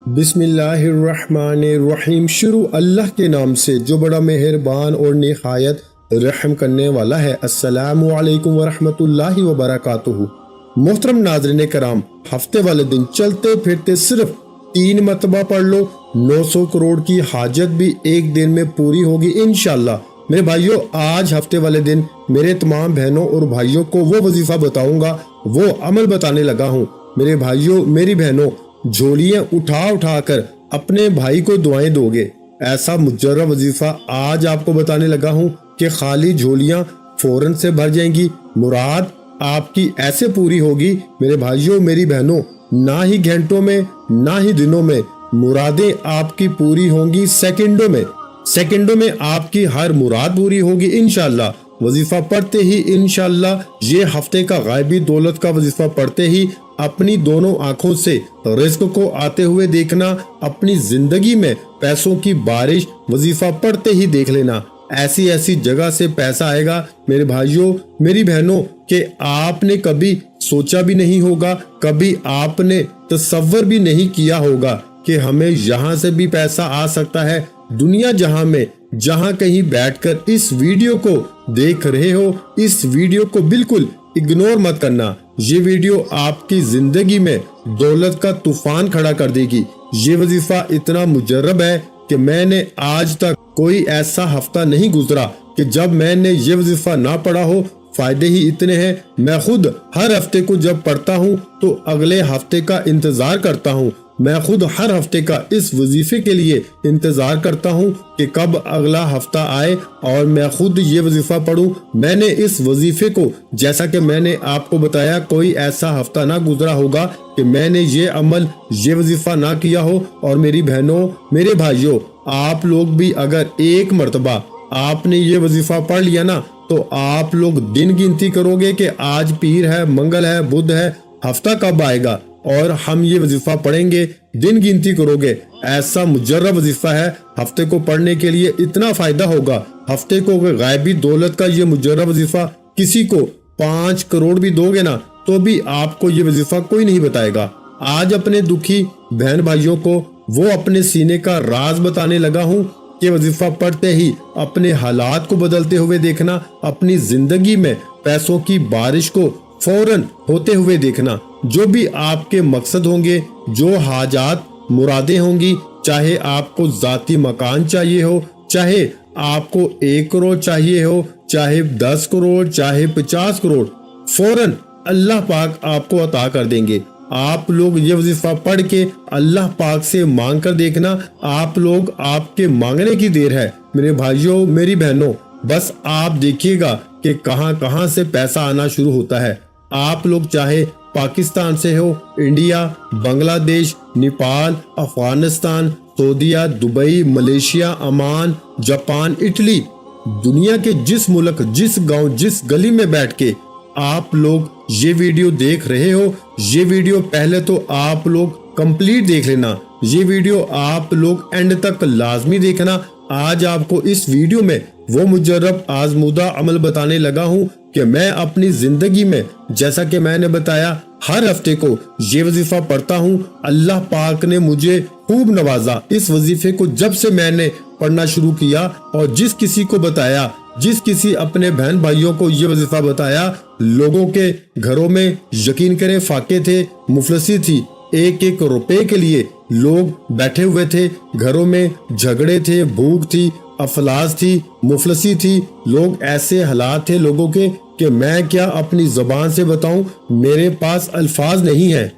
بسم اللہ الرحمن الرحیم۔ شروع اللہ کے نام سے جو بڑا مہربان اور نہایت رحم کرنے والا ہے۔ السلام علیکم ورحمۃ اللہ وبرکاتہ۔ محترم ناظرین کرام، ہفتے والے دن چلتے پھرتے صرف 3 مرتبہ پڑھ لو، 900 کروڑ کی حاجت بھی ایک دن میں پوری ہوگی انشاءاللہ۔ میرے بھائیوں، آج ہفتے والے دن میرے تمام بہنوں اور بھائیوں کو وہ وظیفہ بتاؤں گا، وہ عمل بتانے لگا ہوں۔ میرے بھائیوں، میری بہنوں، جھولیاں اٹھا کر اپنے بھائی کو دعائیں دو گے۔ ایسا مجرب وظیفہ آج آپ کو بتانے لگا ہوں کہ خالی جھولیاں فوراً سے بھر جائیں گی، مراد آپ کی ایسے پوری ہوگی میرے بھائیوں میری بہنوں، نہ ہی گھنٹوں میں نہ ہی دنوں میں، مرادیں آپ کی پوری ہوں گی سیکنڈوں میں آپ کی ہر مراد پوری ہوگی انشاءاللہ۔ وظیفہ پڑھتے ہی انشاءاللہ، یہ ہفتے کا غائبی دولت کا وظیفہ پڑھتے ہی اپنی دونوں آنکھوں سے رزق کو آتے ہوئے دیکھنا، اپنی زندگی میں پیسوں کی بارش وظیفہ پڑھتے ہی دیکھ لینا۔ ایسی جگہ سے پیسہ آئے گا میرے بھائیوں میری بہنوں کہ آپ نے کبھی سوچا بھی نہیں ہوگا، کبھی آپ نے تصور بھی نہیں کیا ہوگا کہ ہمیں یہاں سے بھی پیسہ آ سکتا ہے۔ دنیا جہاں میں جہاں کہیں بیٹھ کر اس ویڈیو کو دیکھ رہے ہو، اس ویڈیو کو بالکل اگنور مت کرنا۔ یہ ویڈیو آپ کی زندگی میں دولت کا طوفان کھڑا کر دے گی۔ یہ وظیفہ اتنا مجرب ہے کہ میں نے آج تک کوئی ایسا ہفتہ نہیں گزرا کہ جب میں نے یہ وظیفہ نہ پڑھا ہو۔ فائدے ہی اتنے ہیں، میں خود ہر ہفتے کو جب پڑھتا ہوں تو اگلے ہفتے کا انتظار کرتا ہوں۔ میں خود ہر ہفتے کا اس وظیفے کے لیے انتظار کرتا ہوں کہ کب اگلا ہفتہ آئے اور میں خود یہ وظیفہ پڑھوں۔ میں نے اس وظیفے کو، جیسا کہ میں نے آپ کو بتایا، کوئی ایسا ہفتہ نہ گزرا ہوگا کہ میں نے یہ عمل، یہ وظیفہ نہ کیا ہو۔ اور میری بہنوں میرے بھائیوں، آپ لوگ بھی اگر ایک مرتبہ آپ نے یہ وظیفہ پڑھ لیا نا تو آپ لوگ دن گنتی کرو گے کہ آج پیر ہے، منگل ہے، بدھ ہے، ہفتہ کب آئے گا اور ہم یہ وظیفہ پڑھیں گے، دن گنتی کرو گے۔ ایسا مجرب وظیفہ ہے، ہفتے کو پڑھنے کے لیے اتنا فائدہ ہوگا۔ ہفتے کو غائبی دولت کا یہ مجرب وظیفہ کسی کو 5 کروڑ بھی دو گے نا تو بھی آپ کو یہ وظیفہ کوئی نہیں بتائے گا۔ آج اپنے دکھی بہن بھائیوں کو وہ اپنے سینے کا راز بتانے لگا ہوں کہ وظیفہ پڑھتے ہی اپنے حالات کو بدلتے ہوئے دیکھنا، اپنی زندگی میں پیسوں کی بارش کو فوراً ہوتے ہوئے دیکھنا۔ جو بھی آپ کے مقصد ہوں گے، جو حاجات مرادیں ہوں گی، چاہے آپ کو ذاتی مکان چاہیے ہو، چاہے آپ کو 1 کروڑ چاہیے ہو، چاہے 10 کروڑ، چاہے 50 کروڑ، فوراً اللہ پاک آپ کو عطا کر دیں گے۔ آپ لوگ یہ وظیفہ پڑھ کے اللہ پاک سے مانگ کر دیکھنا، آپ لوگ آپ کے مانگنے کی دیر ہے میرے بھائیوں میری بہنوں۔ بس آپ دیکھیے گا کہ کہاں سے پیسہ آنا شروع ہوتا ہے۔ آپ لوگ چاہے پاکستان سے ہو، انڈیا، بنگلہ دیش، نیپال، افغانستان، سعودیہ، Dubai, Malaysia, Oman, Japan, Italy, دنیا کے جس ملک، جس گاؤں، جس گلی میں بیٹھ کے آپ لوگ یہ ویڈیو دیکھ رہے ہو، یہ ویڈیو پہلے تو آپ لوگ کمپلیٹ دیکھ لینا، یہ ویڈیو آپ لوگ اینڈ تک لازمی دیکھنا۔ آج آپ کو اس ویڈیو میں وہ مجرب آزمودہ عمل بتانے لگا ہوں کہ میں اپنی زندگی میں، جیسا کہ میں نے بتایا، ہر ہفتے کو یہ وظیفہ پڑھتا ہوں۔ اللہ پاک نے مجھے خوب نوازا۔ اس وظیفے کو جب سے میں نے پڑھنا شروع کیا اور جس کسی کو بتایا، جس کسی اپنے بہن بھائیوں کو یہ وظیفہ بتایا، لوگوں کے گھروں میں یقین کریں فاقے تھے، مفلسی تھی، 1 روپے کے لیے لوگ بیٹھے ہوئے تھے، گھروں میں جھگڑے تھے، بھوک تھی، افلاس تھی، مفلسی تھی، لوگ ایسے حالات تھے لوگوں کے کہ میں کیا اپنی زبان سے بتاؤں، میرے پاس الفاظ نہیں ہیں۔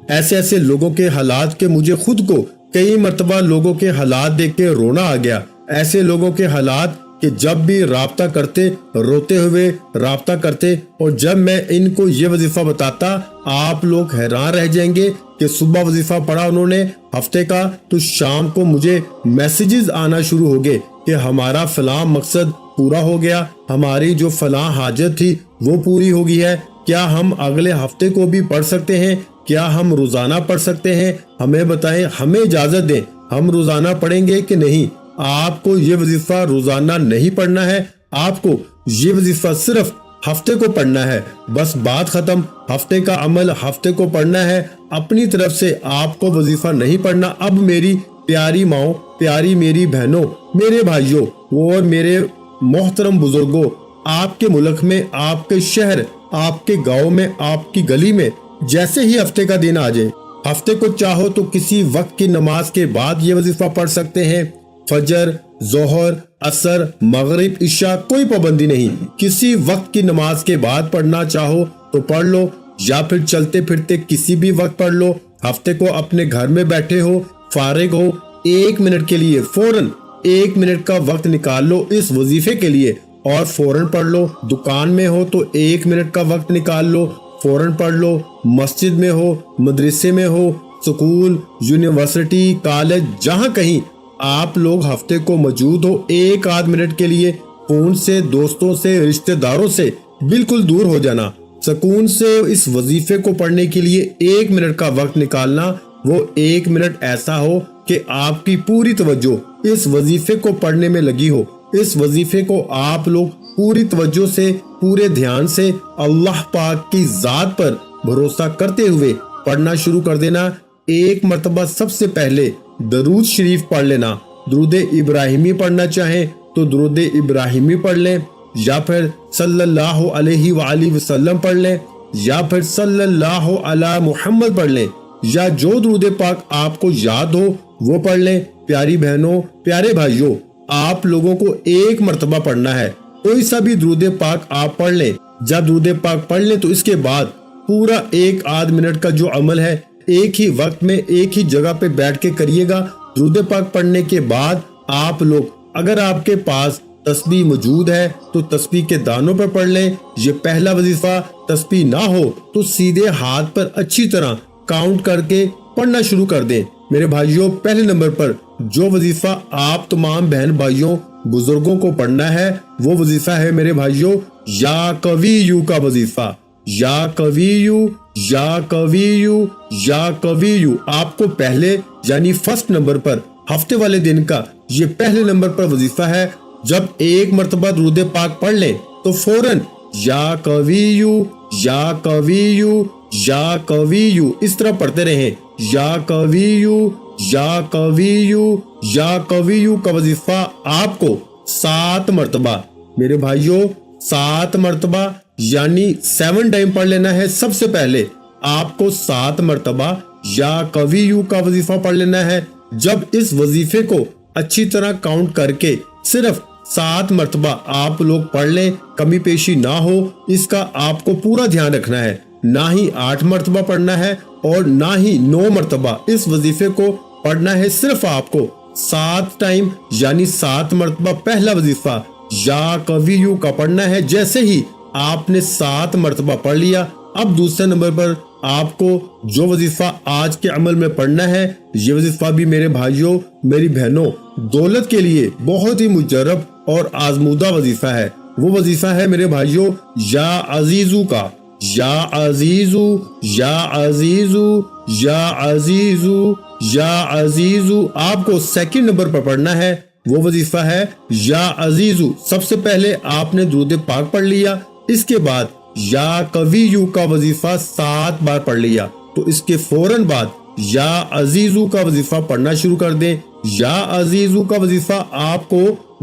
ایسے لوگوں کے حالات کہ مجھے خود کو کئی مرتبہ لوگوں کے حالات دیکھ کے رونا آ گیا۔ ایسے لوگوں کے حالات کہ جب بھی رابطہ کرتے، روتے ہوئے رابطہ کرتے، اور جب میں ان کو یہ وظیفہ بتاتا آپ لوگ حیران رہ جائیں گے کہ صبح وظیفہ پڑھا انہوں نے ہفتے کا تو شام کو مجھے میسیجز آنا شروع ہو گئے کہ ہمارا فلاں مقصد پورا ہو گیا، ہماری جو فلاں حاجت تھی وہ پوری ہو گئی ہے، کیا ہم اگلے ہفتے کو بھی پڑھ سکتے ہیں، کیا ہم روزانہ پڑھ سکتے ہیں، ہمیں بتائیں، ہمیں اجازت دیں، ہم روزانہ پڑھیں گے کہ نہیں۔ آپ کو یہ وظیفہ روزانہ نہیں پڑھنا ہے، آپ کو یہ وظیفہ صرف ہفتے کو پڑھنا ہے، بس بات ختم۔ ہفتے کا عمل ہفتے کو پڑھنا ہے، اپنی طرف سے آپ کو وظیفہ نہیں پڑھنا۔ اب میری پیاری ماؤں، پیاری میری بہنوں، میرے بھائیوں اور میرے محترم بزرگوں، آپ کے ملک میں، آپ کے شہر، آپ کے گاؤں میں، آپ کی گلی میں جیسے ہی ہفتے کا دن آ جائے، ہفتے کو چاہو تو کسی وقت کی نماز کے بعد یہ وظیفہ پڑھ سکتے ہیں۔ فجر، ظہر، عصر، مغرب، عشاء، کوئی پابندی نہیں، کسی وقت کی نماز کے بعد پڑھنا چاہو تو پڑھ لو، یا پھر چلتے پھرتے کسی بھی وقت پڑھ لو۔ ہفتے کو اپنے گھر میں بیٹھے ہو، فارغ ہو، 1 منٹ کے لیے فوراً 1 منٹ کا وقت نکال لو اس وظیفے کے لیے اور فوراً پڑھ لو۔ دکان میں ہو تو 1 منٹ کا وقت نکال لو، فوراً پڑھ لو۔ مسجد میں ہو، مدرسے میں ہو، سکول، یونیورسٹی، کالج، جہاں کہیں آپ لوگ ہفتے کو موجود ہو، 1 آدھ منٹ کے لیے فون سے، دوستوں سے، رشتہ داروں سے بالکل دور ہو جانا، سکون سے اس وظیفے کو پڑھنے کے لیے 1 منٹ کا وقت نکالنا۔ وہ 1 منٹ ایسا ہو کہ آپ کی پوری توجہ اس وظیفے کو پڑھنے میں لگی ہو، اس وظیفے کو آپ لوگ پوری توجہ سے، پورے دھیان سے اللہ پاک کی ذات پر بھروسہ کرتے ہوئے پڑھنا شروع کر دینا۔ 1 مرتبہ سب سے پہلے درود شریف پڑھ لینا، درود ابراہیمی پڑھنا چاہیں تو درود ابراہیمی پڑھ لیں، یا پھر صلی اللہ علیہ وآلہ وسلم پڑھ لیں، یا پھر صلی اللہ علی محمد پڑھ لیں، یا جو درود پاک آپ کو یاد ہو وہ پڑھ لیں۔ پیاری بہنوں، پیارے بھائیوں، آپ لوگوں کو 1 مرتبہ پڑھنا ہے، کوئی سا بھی درود پاک آپ پڑھ لیں۔ جب درود پاک پڑھ لیں تو اس کے بعد پورا 1 آدھ منٹ کا جو عمل ہے ایک ہی وقت میں ایک ہی جگہ پہ بیٹھ کے کریے گا۔ درود پاک پڑھنے کے بعد آپ لوگ، اگر آپ کے پاس تسبیح موجود ہے تو تسبیح کے دانوں پر پڑھ لیں۔ یہ پہلا وظیفہ، تسبیح نہ ہو تو سیدھے ہاتھ پر اچھی طرح کاؤنٹ کر کے پڑھنا شروع کر دیں۔ میرے بھائیوں، پہلے نمبر پر جو وظیفہ آپ تمام بہن بھائیوں بزرگوں کو پڑھنا ہے وہ وظیفہ ہے میرے بھائیوں یا قویو کا وظیفہ۔ یا قویو، یا قویو، یا قویو آپ کو پہلے یعنی فرسٹ نمبر پر ہفتے والے دن کا یہ پہلے نمبر پر وظیفہ ہے۔ جب 1 مرتبہ درود پاک پڑھ لیں تو فوراً یا قویو، یا قویو، یا قویو اس طرح پڑھتے رہیں۔ یا قویو، یا قویو، یا قویو کا وظیفہ آپ کو 7 مرتبہ، میرے بھائیوں 7 مرتبہ یعنی 7 ٹائم پڑھ لینا ہے۔ سب سے پہلے آپ کو 7 مرتبہ یا قویو کا وظیفہ پڑھ لینا ہے۔ جب اس وظیفے کو اچھی طرح کاؤنٹ کر کے صرف 7 مرتبہ آپ لوگ پڑھ لیں، کمی پیشی نہ ہو، اس کا آپ کو پورا دھیان رکھنا ہے۔ نہ ہی 8 مرتبہ پڑھنا ہے اور نہ ہی 9 مرتبہ اس وظیفے کو پڑھنا ہے، صرف آپ کو 7 ٹائم یعنی 7 مرتبہ پہلا وظیفہ یا قویو کا پڑھنا ہے۔ جیسے ہی آپ نے 7 مرتبہ پڑھ لیا، اب دوسرے نمبر پر آپ کو جو وظیفہ آج کے عمل میں پڑھنا ہے، یہ وظیفہ بھی میرے بھائیوں، میری بہنوں، دولت کے لیے بہت ہی مجرب اور آزمودہ وظیفہ ہے۔ وہ وظیفہ ہے میرے بھائیوں یا عزیزو کا۔ یا عزیزو، یا عزیزو، یا عزیزو، یا عزیزو آپ کو سیکنڈ نمبر پر پڑھنا ہے۔ وہ وظیفہ ہے یا عزیزو۔ سب سے پہلے آپ نے درود پاک پڑھ لیا، اس کے بعد یا قویو کا وظیفہ 7 بار پڑھ لیا تو اس کے فوراً بعد یا عزیزو کا وظیفہ پڑھنا شروع کر دیں۔ یا عزیزو کا وظیفہ آپ کو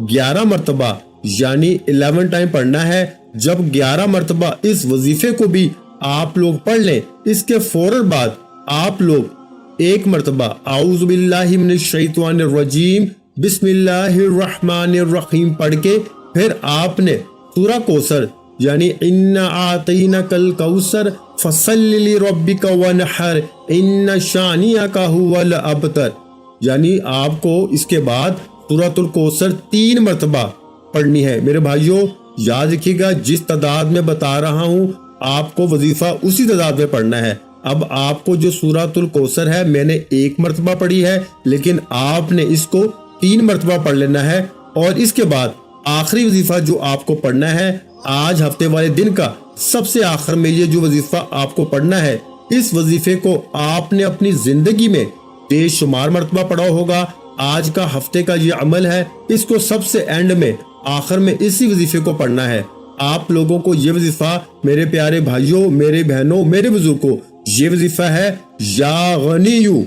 11 مرتبہ یعنی 11 ٹائم پڑھنا ہے۔ جب 11 مرتبہ اس وظیفے کو بھی آپ لوگ پڑھ لیں، اس کے فوراً بعد آپ لوگ 1 مرتبہ اعوذ باللہ من الشیطان الرجیم بسم اللہ الرحمن الرحیم پڑھ کے پھر آپ نے سورہ کوثر یعنی اِنَّا أَعْطَيْنَاكَ الْكَوْثَرَ فَصَلِّ لِرَبِّكَ وَانْحَرْ إِنَّ شَانِئَكَ هُوَ الْأَبْتَرُ یعنی آپ کو اس کے بعد سورۃ الکوثر 3 مرتبہ پڑھنی ہے۔ میرے بھائیوں یاد رکھیے گا، جس تعداد میں بتا رہا ہوں آپ کو وظیفہ اسی تعداد میں پڑھنا ہے۔ اب آپ کو جو سورۃ الکوثر ہے میں نے 1 مرتبہ پڑھی ہے، لیکن آپ نے اس کو 3 مرتبہ پڑھ لینا ہے۔ اور اس کے بعد آخری وظیفہ جو آپ کو پڑھنا ہے آج ہفتے والے دن کا سب سے آخر میں، یہ جو وظیفہ آپ کو پڑھنا ہے، اس وظیفے کو آپ نے اپنی زندگی میں بے شمار مرتبہ پڑھا ہوگا۔ آج کا ہفتے کا یہ عمل ہے، اس کو سب سے اینڈ میں آخر میں اسی وظیفے کو پڑھنا ہے۔ آپ لوگوں کو یہ وظیفہ، میرے پیارے بھائیوں، میرے بہنوں، میرے بزرگوں، یہ وظیفہ ہے یا غنیو،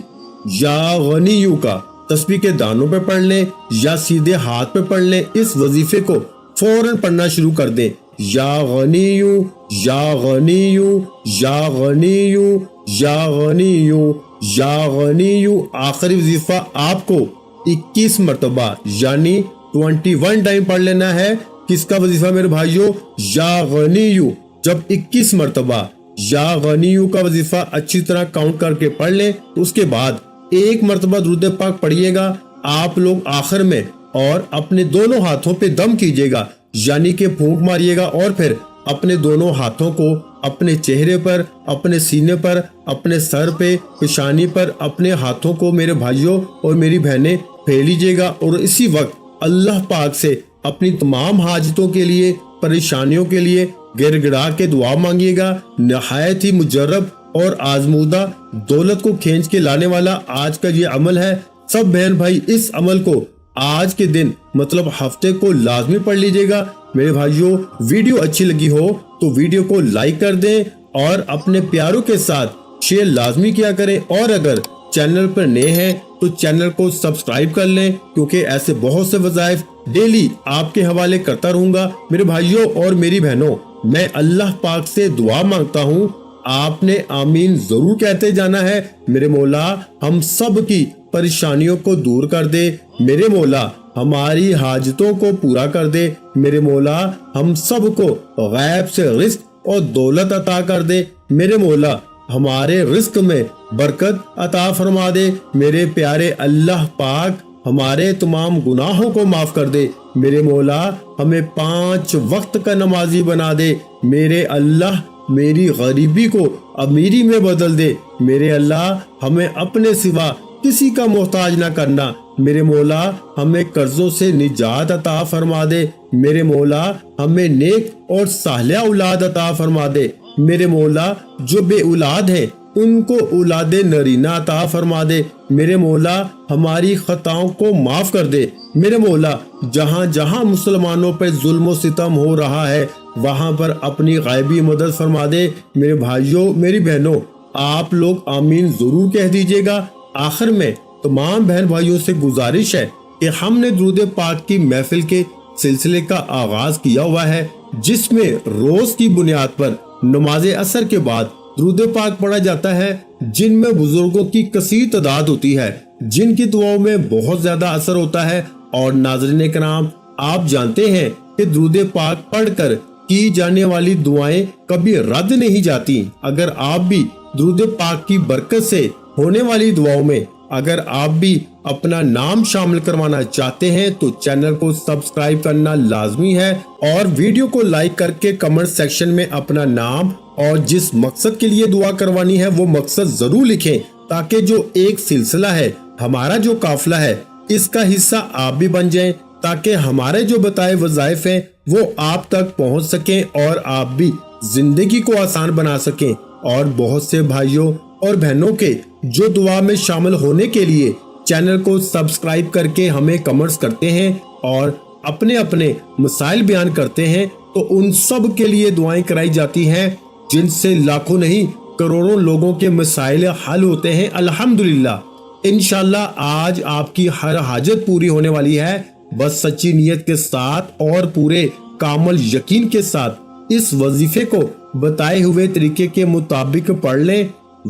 یا غنیو کا تسبیح کے دانوں پہ پڑھ لیں یا سیدھے ہاتھ پہ پڑھ لیں۔ اس وظیفے کو فوراً پڑھنا شروع کر دیں، یا غنیو، یا غنیو، یا غنیو، یا غنیو، یا غنیو۔ آخری وظیفہ آپ کو 21 مرتبہ یعنی 21 ٹائم پڑھ لینا ہے۔ کس کا وظیفہ میرے بھائیوں؟ یا غنیو۔ جب 21 مرتبہ یا غنیو کا وظیفہ اچھی طرح کاؤنٹ کر کے پڑھ لیں، اس کے بعد ایک مرتبہ درود پاک پڑھیے گا آپ لوگ آخر میں، اور اپنے دونوں ہاتھوں پہ دم کیجیے گا، یعنی کہ پھونک ماریے گا، اور پھر اپنے دونوں ہاتھوں کو اپنے چہرے پر، اپنے سینے پر، اپنے سر پہ، پیشانی پر اپنے ہاتھوں کو میرے بھائیوں اور میری بہنیں پھیر لیجیے گا، اور اسی وقت اللہ پاک سے اپنی تمام حاجتوں کے لیے، پریشانیوں کے لیے گڑ گڑا کے دعا مانگیے گا۔ نہایت ہی مجرب اور آزمودہ، دولت کو کھینچ کے لانے والا آج کا یہ عمل ہے۔ سب بہن بھائی اس عمل کو آج کے دن مطلب ہفتے کو لازمی پڑھ لیجیے گا۔ میرے بھائیوں، ویڈیو اچھی لگی ہو تو ویڈیو کو لائک کر دیں اور اپنے پیاروں کے ساتھ شیئر لازمی کیا کریں، اور اگر چینل پر نئے ہیں تو چینل کو سبسکرائب کر لیں، کیونکہ ایسے بہت سے وظائف ڈیلی آپ کے حوالے کرتا رہوں گا۔ میرے بھائیوں اور میری بہنوں، میں اللہ پاک سے دعا مانگتا ہوں، آپ نے آمین ضرور کہتے جانا ہے۔ میرے مولا ہم سب کی پریشانیوں کو دور کر دے، میرے مولا ہماری حاجتوں کو پورا کر دے، میرے مولا ہم سب کو غیب سے رزق اور دولت عطا کر دے، میرے مولا ہمارے رزق میں برکت عطا فرما دے، میرے پیارے اللہ پاک ہمارے تمام گناہوں کو معاف کر دے، میرے مولا ہمیں 5 وقت کا نمازی بنا دے، میرے اللہ میری غریبی کو امیری میں بدل دے، میرے اللہ ہمیں اپنے سوا کسی کا محتاج نہ کرنا، میرے مولا ہمیں قرضوں سے نجات عطا فرما دے، میرے مولا ہمیں نیک اور صالحہ اولاد عطا فرما دے، میرے مولا جو بے اولاد ہیں ان کو اولاد نرینہ عطا فرما دے، میرے مولا ہماری خطاؤں کو معاف کر دے، میرے مولا جہاں جہاں مسلمانوں پہ ظلم و ستم ہو رہا ہے وہاں پر اپنی غیبی مدد فرما دے۔ میرے بھائیوں میری بہنوں، آپ لوگ آمین ضرور کہہ دیجیے گا۔ آخر میں تمام بہن بھائیوں سے گزارش ہے کہ ہم نے درود پاک کی محفل کے سلسلے کا آغاز کیا ہوا ہے، جس میں روز کی بنیاد پر نماز عصر کے بعد درود پاک پڑھا جاتا ہے، جن میں بزرگوں کی کثیر تعداد ہوتی ہے، جن کی دعاؤں میں بہت زیادہ اثر ہوتا ہے۔ اور ناظرین کرام، آپ جانتے ہیں کہ درود پاک پڑھ کر کی جانے والی دعائیں کبھی رد نہیں جاتی۔ اگر آپ بھی درود پاک کی برکت سے ہونے والی دعاؤں میں اگر آپ بھی اپنا نام شامل کروانا چاہتے ہیں تو چینل کو سبسکرائب کرنا لازمی ہے، اور ویڈیو کو لائک کر کے کمنٹ سیکشن میں اپنا نام اور جس مقصد کے لیے دعا کروانی ہے وہ مقصد ضرور لکھیں، تاکہ جو ایک سلسلہ ہے، ہمارا جو قافلہ ہے، اس کا حصہ آپ بھی بن جائیں، تاکہ ہمارے جو بتائے وظائف ہیں وہ آپ تک پہنچ سکیں اور آپ بھی زندگی کو آسان بنا سکیں۔ اور بہت سے بھائیوں اور بہنوں کے جو دعا میں شامل ہونے کے لیے چینل کو سبسکرائب کر کے ہمیں کمنٹس کرتے ہیں اور اپنے اپنے مسائل بیان کرتے ہیں، تو ان سب کے لیے دعائیں کرائی جاتی ہیں، جن سے لاکھوں نہیں کروڑوں لوگوں کے مسائل حل ہوتے ہیں الحمدللہ۔ انشاءاللہ آج آپ کی ہر حاجت پوری ہونے والی ہے، بس سچی نیت کے ساتھ اور پورے کامل یقین کے ساتھ اس وظیفے کو بتائے ہوئے طریقے کے مطابق پڑھ لیں۔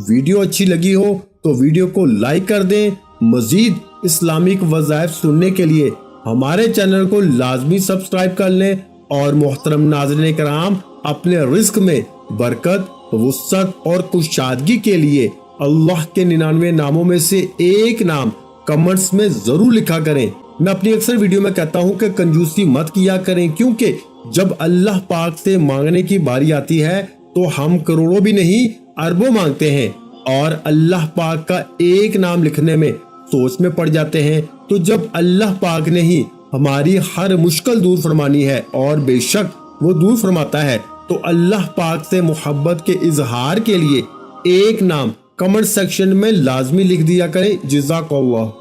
ویڈیو اچھی لگی ہو تو ویڈیو کو لائک کر دیں۔ مزید اسلامک وظائف سننے کے لیے ہمارے چینل کو لازمی سبسکرائب کر لیں، اور محترم ناظرین کرام، اپنے رزق میں برکت، وسعت اور کشادگی کے لیے اللہ کے 99 ناموں میں سے ایک نام کمنٹس میں ضرور لکھا کریں۔ میں اپنی اکثر ویڈیو میں کہتا ہوں کہ کنجوسی مت کیا کریں، کیونکہ جب اللہ پاک سے مانگنے کی باری آتی ہے تو ہم کروڑوں بھی نہیں اربوں مانگتے ہیں، اور اللہ پاک کا ایک نام لکھنے میں سوچ میں پڑ جاتے ہیں۔ تو جب اللہ پاک نے ہی ہماری ہر مشکل دور فرمانی ہے، اور بے شک وہ دور فرماتا ہے، تو اللہ پاک سے محبت کے اظہار کے لیے ایک نام کمنٹ سیکشن میں لازمی لکھ دیا کریں۔ جزاک اللہ۔